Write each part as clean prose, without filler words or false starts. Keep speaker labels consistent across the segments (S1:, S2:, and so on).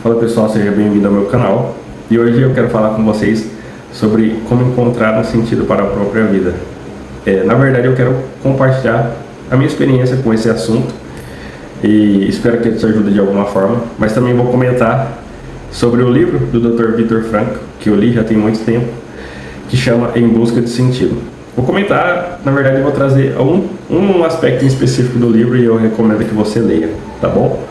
S1: Fala pessoal, seja bem-vindo ao meu canal. E hoje eu quero falar com vocês sobre como encontrar um sentido para a própria vida. Na verdade eu quero compartilhar a minha experiência com esse assunto e espero que ele te ajude de alguma forma, mas também vou comentar sobre o livro do Dr. Viktor Frankl, que eu li já tem muito tempo, que chama Em Busca de Sentido. Vou comentar, na verdade eu vou trazer um aspecto em específico do livro e eu recomendo que você leia, tá bom?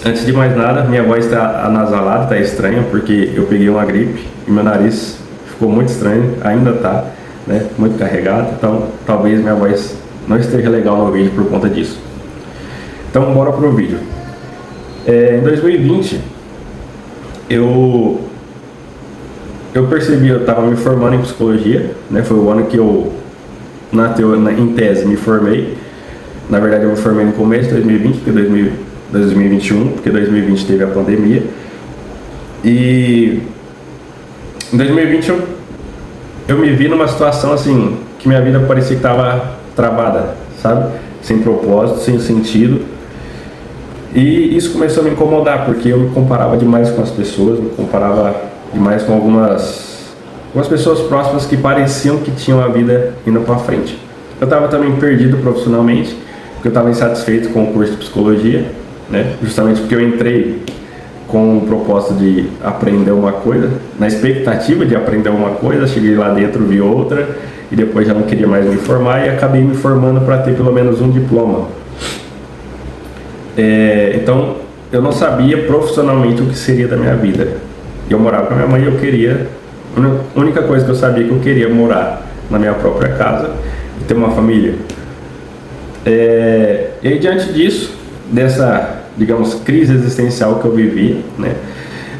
S1: Antes de mais nada, minha voz está anasalada, está estranha, porque eu peguei uma gripe e meu nariz ficou muito estranho, ainda está, né, muito carregado, então talvez minha voz não esteja legal no vídeo por conta disso. Então bora pro vídeo. Em 2020, eu percebi, eu estava me formando em psicologia, né, foi o ano que eu, em tese, me formei. Na verdade eu me formei no começo de 2020, porque 2021, porque 2020 teve a pandemia. E em 2020 eu me vi numa situação assim, que minha vida parecia que estava travada, sabe? Sem propósito, sem sentido. E isso começou a me incomodar, porque eu me comparava demais com as pessoas, me comparava demais com algumas pessoas próximas que pareciam que tinham a vida indo para frente. Eu estava também perdido profissionalmente, porque eu estava insatisfeito com o curso de psicologia, né? Justamente porque eu entrei com o propósito de aprender uma coisa, na expectativa de aprender uma coisa, cheguei lá dentro, vi outra, e depois já não queria mais me formar e acabei me formando para ter pelo menos um diploma. Então eu não sabia profissionalmente o que seria da minha vida. Eu morava com a minha mãe e eu queria, a única coisa que eu sabia que eu queria morar na minha própria casa e ter uma família. E aí, diante disso, dessa, digamos, crise existencial que eu vivi, né,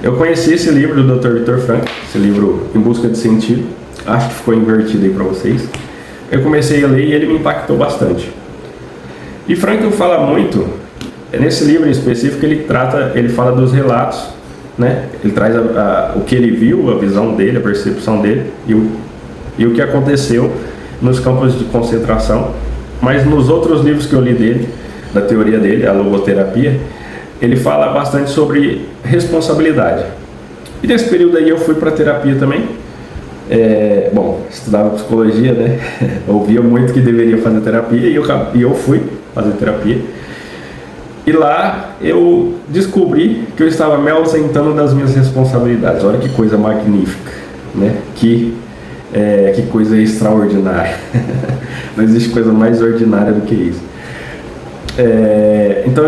S1: eu conheci esse livro do Dr. Viktor Frankl, esse livro Em Busca de Sentido. Acho que ficou invertido aí para vocês. Eu comecei a ler e ele me impactou bastante. E Frankl fala muito, nesse livro em específico, ele fala dos relatos, né? Ele traz o que ele viu, a visão dele, a percepção dele e o que aconteceu nos campos de concentração. Mas nos outros livros que eu li dele, da teoria dele, a logoterapia, ele fala bastante sobre responsabilidade. E nesse período aí eu fui para terapia também. Estudava psicologia, né? Ouvia muito que deveria fazer terapia e eu fui fazer terapia. E lá eu descobri que eu estava me ausentando das minhas responsabilidades. Olha que coisa magnífica, né? Que coisa extraordinária. Não existe coisa mais ordinária do que isso. Então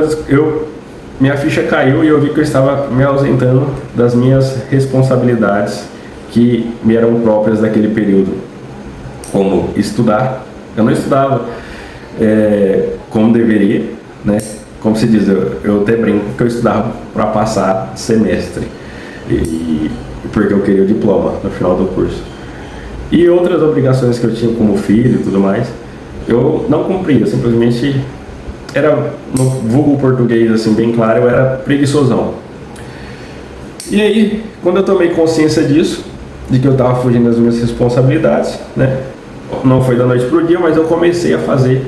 S1: minha ficha caiu e eu vi que eu estava me ausentando das minhas responsabilidades que me eram próprias daquele período, como estudar. Eu não estudava como deveria, né? Como se diz, eu até brinco que eu estudava para passar semestre, porque eu queria o diploma no final do curso. E outras obrigações que eu tinha como filho e tudo mais, eu não cumpria, eu simplesmente era, no vulgo português assim bem claro, eu era preguiçosão. E aí, quando eu tomei consciência disso, de que eu estava fugindo das minhas responsabilidades, né? Não foi da noite para o dia, mas eu comecei a fazer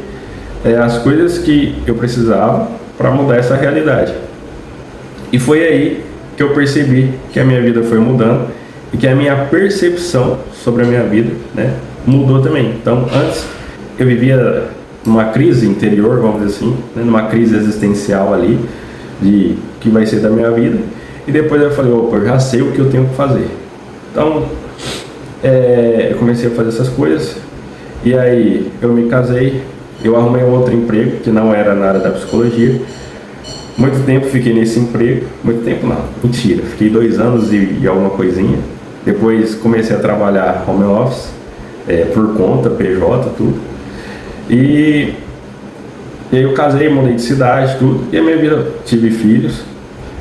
S1: as coisas que eu precisava para mudar essa realidade. E foi aí que eu percebi que a minha vida foi mudando e que a minha percepção sobre a minha vida, né, mudou também. Então, antes eu vivia numa crise interior, vamos dizer assim, né, numa crise existencial ali, de que vai ser da minha vida. E depois eu falei, opa, eu já sei o que eu tenho que fazer. Então, eu comecei a fazer essas coisas. E aí eu me casei. Eu arrumei um outro emprego que não era na área da psicologia. Muito tempo fiquei nesse emprego. Muito tempo não, mentira. Fiquei 2 anos e alguma coisinha. Depois comecei a trabalhar home office, por conta, PJ, tudo. E aí eu casei, mudei de cidade, tudo. E a minha vida, tive filhos.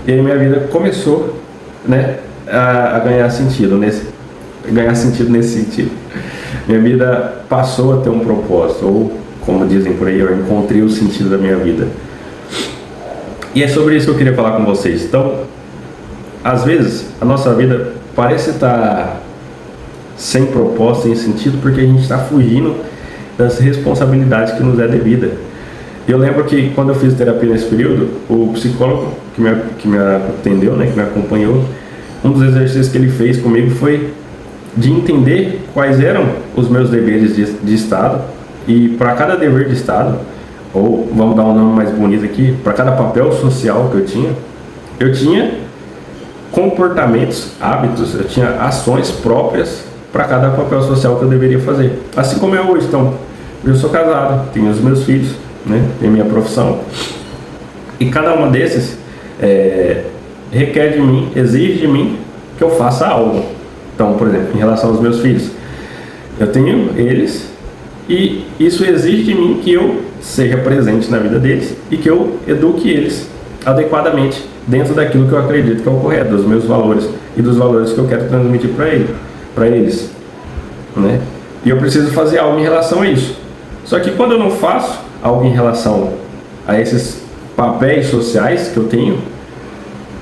S1: E aí minha vida começou, né, a ganhar sentido nesse sentido. Minha vida passou a ter um propósito, ou como dizem por aí, eu encontrei o sentido da minha vida. E é sobre isso que eu queria falar com vocês. Então, às vezes, a nossa vida parece estar sem propósito, sem sentido, porque a gente está fugindo das responsabilidades que nos é devida. E eu lembro que quando eu fiz terapia nesse período, o psicólogo que me atendeu, né, que me acompanhou, um dos exercícios que ele fez comigo foi de entender quais eram os meus deveres de Estado, e para cada dever de Estado, ou vamos dar um nome mais bonito aqui, para cada papel social que eu tinha comportamentos, hábitos, eu tinha ações próprias para cada papel social que eu deveria fazer. Assim como é hoje. Então, eu sou casado, tenho os meus filhos, né, tenho minha profissão, e cada uma desses requer de mim, exige de mim que eu faça algo. Então, por exemplo, em relação aos meus filhos, eu tenho eles e isso exige de mim que eu seja presente na vida deles e que eu eduque eles adequadamente dentro daquilo que eu acredito que é o correto, dos meus valores e dos valores que eu quero transmitir para eles, né? E eu preciso fazer algo em relação a isso. Só que quando eu não faço algo em relação a esses papéis sociais que eu tenho,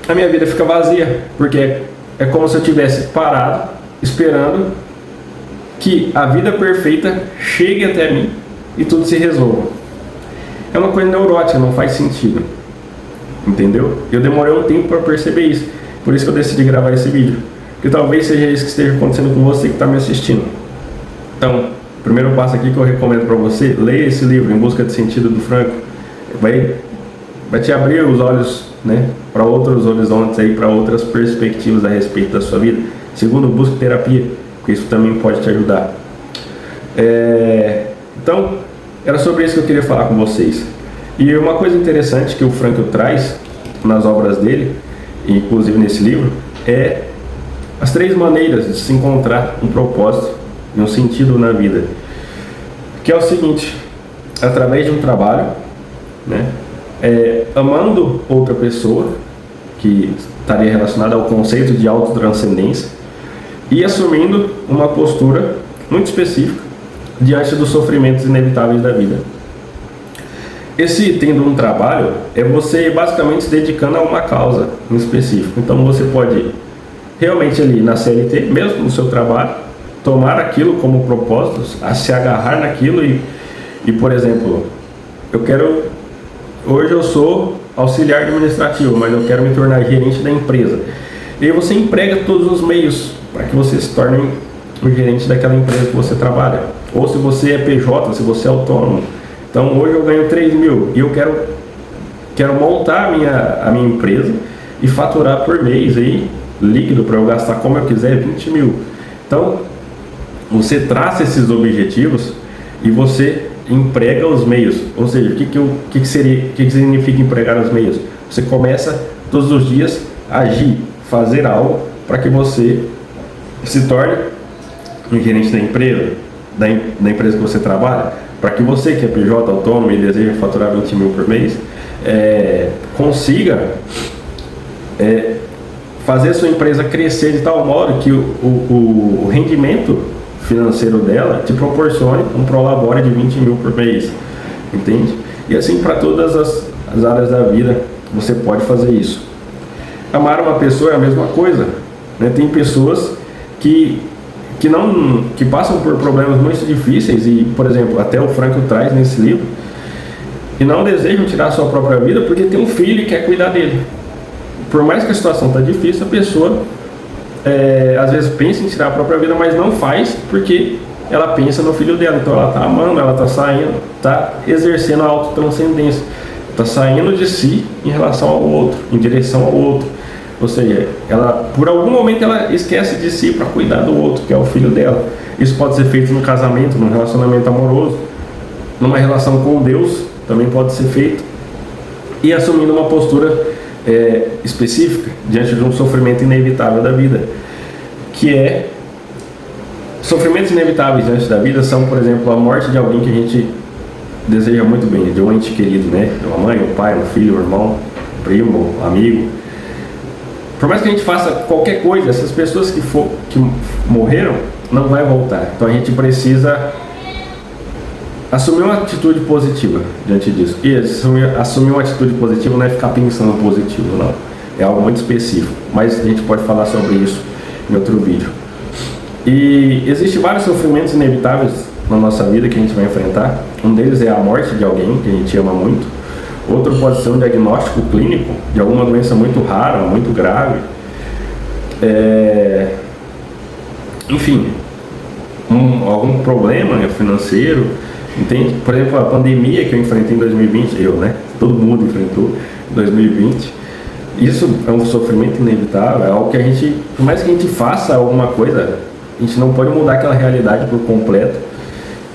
S1: a minha vida fica vazia, porque é como se eu tivesse parado, esperando que a vida perfeita chegue até mim e tudo se resolva. É uma coisa neurótica, não faz sentido. Entendeu? Eu demorei um tempo para perceber isso. Por isso que eu decidi gravar esse vídeo. Porque talvez seja isso que esteja acontecendo com você que está me assistindo. Então, o primeiro passo aqui que eu recomendo para você, leia esse livro, Em Busca de Sentido, do Franco. Vai te abrir os olhos, né, para outros horizontes, para outras perspectivas a respeito da sua vida. Segundo, busque terapia, porque isso também pode te ajudar. Então, era sobre isso que eu queria falar com vocês. E uma coisa interessante que o Frankl traz nas obras dele, inclusive nesse livro, é as 3 maneiras de se encontrar um propósito e um sentido na vida. Que é o seguinte: através de um trabalho, né, amando outra pessoa, que estaria relacionada ao conceito de autotranscendência, e assumindo uma postura muito específica diante dos sofrimentos inevitáveis da vida. Esse tendo um trabalho é você basicamente se dedicando a uma causa em específico. Então você pode realmente ali na CLT, mesmo no seu trabalho, tomar aquilo como propósito, a se agarrar naquilo e por exemplo, hoje eu sou auxiliar administrativo, mas eu quero me tornar gerente da empresa. E aí você emprega todos os meios para que você se torne o gerente daquela empresa que você trabalha. Ou se você é PJ, se você é autônomo. Então hoje eu ganho 3 mil e eu quero montar a minha empresa e faturar por mês aí, líquido, para eu gastar como eu quiser, 20 mil. Então você traça esses objetivos e você emprega os meios. Ou seja, o que significa empregar os meios? Você começa todos os dias a agir, fazer algo para que você se torne um gerente da empresa, da empresa que você trabalha, para que você que é PJ autônomo e deseja faturar 20 mil por mês, consiga fazer a sua empresa crescer de tal modo que o rendimento financeiro dela te proporcione um prolabore de 20 mil por mês, entende? E assim para todas as áreas da vida você pode fazer isso. Amar uma pessoa é a mesma coisa, né? Tem pessoas que passam por problemas muito difíceis e, por exemplo, até o Frankl traz nesse livro, e não desejam tirar a sua própria vida porque tem um filho e quer cuidar dele. Por mais que a situação está difícil, a pessoa às vezes pensa em tirar a própria vida, mas não faz porque ela pensa no filho dela. Então ela está amando, ela está saindo, está exercendo a autotranscendência, está saindo de si em relação ao outro, em direção ao outro. Ou seja, por algum momento ela esquece de si para cuidar do outro, que é o filho dela. Isso pode ser feito no casamento, num relacionamento amoroso, numa relação com Deus, também pode ser feito. E assumindo uma postura específica diante de um sofrimento inevitável da vida, que sofrimentos inevitáveis diante da vida são, por exemplo, a morte de alguém que a gente deseja muito bem, de um ente querido, né? Uma mãe, um pai, um filho, um irmão, um primo, um amigo. Por mais que a gente faça qualquer coisa, essas pessoas que morreram não vai voltar. Então a gente precisa assumir uma atitude positiva diante disso. E assumir uma atitude positiva não é ficar pensando positivo, não. É algo muito específico. Mas a gente pode falar sobre isso em outro vídeo. E existem vários sofrimentos inevitáveis na nossa vida que a gente vai enfrentar. Um deles é a morte de alguém que a gente ama muito. Outro pode ser um diagnóstico clínico de alguma doença muito rara, muito grave. Enfim, algum problema financeiro, entende? Por exemplo, a pandemia que eu enfrentei em 2020, todo mundo enfrentou em 2020. Isso é um sofrimento inevitável, é algo que a gente, por mais que a gente faça alguma coisa, a gente não pode mudar aquela realidade por completo.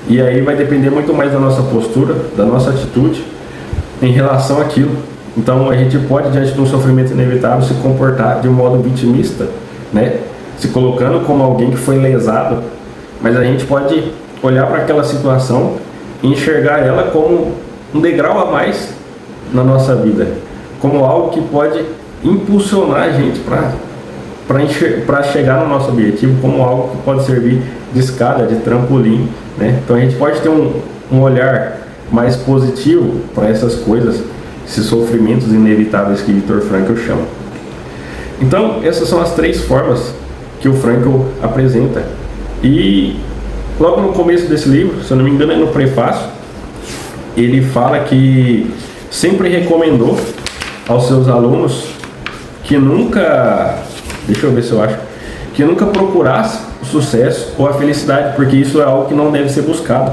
S1: E aí vai depender muito mais da nossa postura, da nossa atitude em relação àquilo. Então a gente pode, diante de um sofrimento inevitável, se comportar de um modo vitimista, né? Se colocando como alguém que foi lesado, mas a gente pode olhar para aquela situação e enxergar ela como um degrau a mais na nossa vida, como algo que pode impulsionar a gente para chegar no nosso objetivo, como algo que pode servir de escada, de trampolim, né? Então a gente pode ter um olhar mais positivo para essas coisas, esses sofrimentos inevitáveis que Viktor Frankl chama. Então essas são as 3 formas que o Frankl apresenta. E logo no começo desse livro, se eu não me engano é no prefácio, ele fala que sempre recomendou aos seus alunos que nunca, que nunca procurasse o sucesso ou a felicidade, porque isso é algo que não deve ser buscado.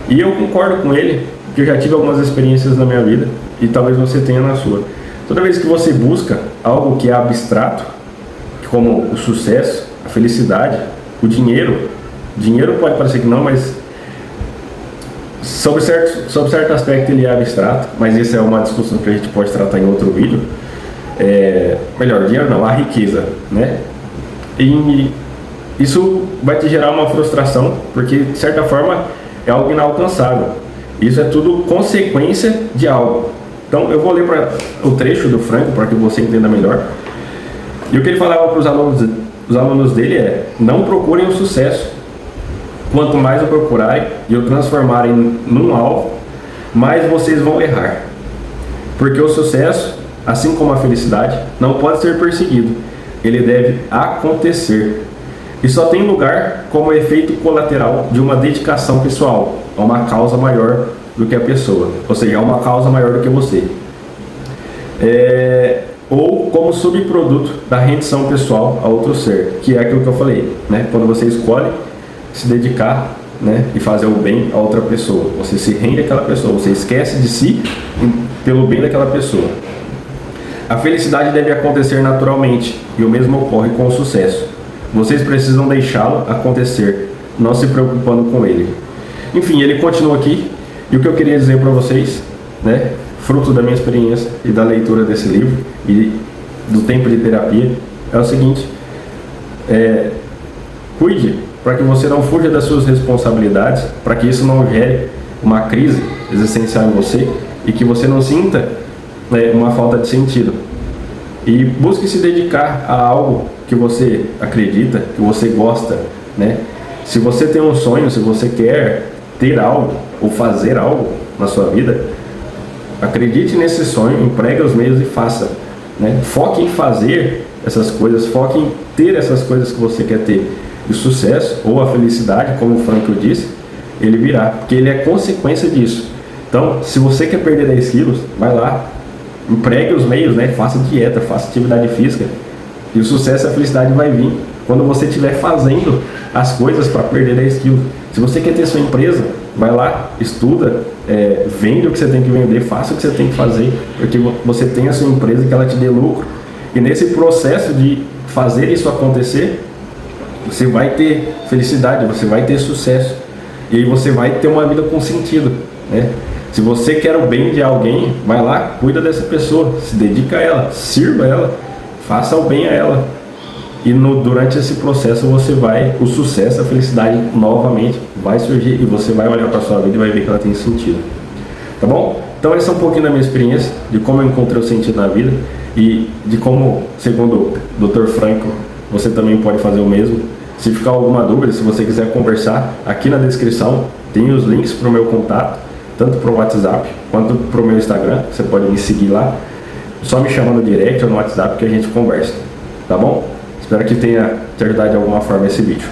S1: E eu concordo com ele, porque eu já tive algumas experiências na minha vida, e talvez você tenha na sua. Toda vez que você busca algo que é abstrato, como o sucesso, a felicidade, o dinheiro pode parecer que não, mas sob certo aspecto ele é abstrato, mas isso é uma discussão que a gente pode tratar em outro vídeo. Dinheiro não, a riqueza, né? E isso vai te gerar uma frustração, porque de certa forma é algo inalcançável. Isso é tudo consequência de algo. Então eu vou ler o trecho do Frankl para que você entenda melhor. E o que ele falava para os alunos dele é: não procurem o sucesso. Quanto mais o procurarem e o transformarem num alvo, mais vocês vão errar. Porque o sucesso, assim como a felicidade, não pode ser perseguido. Ele deve acontecer. E só tem lugar como efeito colateral de uma dedicação pessoal a uma causa maior do que a pessoa. Ou seja, a uma causa maior do que você. Ou como subproduto da rendição pessoal a outro ser, que é aquilo que eu falei, né? Quando você escolhe se dedicar, né, e fazer o bem a outra pessoa, você se rende àquela pessoa, você esquece de si pelo bem daquela pessoa. A felicidade deve acontecer naturalmente, e o mesmo ocorre com o sucesso. Vocês precisam deixá-lo acontecer, não se preocupando com ele. Enfim, ele continua aqui, e o que eu queria dizer para vocês, né, fruto da minha experiência e da leitura desse livro e do tempo de terapia, é o seguinte: cuide para que você não fuja das suas responsabilidades, para que isso não gere uma crise existencial em você e que você não sinta uma falta de sentido. E busque se dedicar a algo que você acredita, que você gosta, né? Se você tem um sonho, se você quer ter algo ou fazer algo na sua vida, acredite nesse sonho, empregue os meios e faça, né? Foque em fazer essas coisas, foque em ter essas coisas que você quer ter. O sucesso ou a felicidade, como o Frankl disse, ele virá, porque ele é consequência disso. Então, se você quer perder 10 quilos, vai lá, empregue os meios, né? Faça dieta, faça atividade física, e o sucesso e a felicidade vai vir quando você estiver fazendo as coisas para perder 10 quilos. Se você quer ter sua empresa, vai lá, estuda, vende o que você tem que vender, faça o que você tem que fazer, porque você tem a sua empresa que ela te dê lucro. E nesse processo de fazer isso acontecer, você vai ter felicidade, você vai ter sucesso, e aí você vai ter uma vida com sentido, né? Se você quer o bem de alguém, vai lá, cuida dessa pessoa, se dedica a ela, sirva ela, faça o bem a ela. E durante esse processo o sucesso, a felicidade novamente vai surgir, e você vai olhar para a sua vida e vai ver que ela tem sentido. Tá bom? Então esse é um pouquinho da minha experiência, de como eu encontrei o sentido na vida, e de como, segundo o Dr. Frankl, você também pode fazer o mesmo. Se ficar alguma dúvida, se você quiser conversar, aqui na descrição tem os links para o meu contato, tanto para o WhatsApp quanto para o meu Instagram. Você pode me seguir lá, só me chamar no direct ou no WhatsApp que a gente conversa, tá bom? Espero que tenha te ajudado de alguma forma esse vídeo.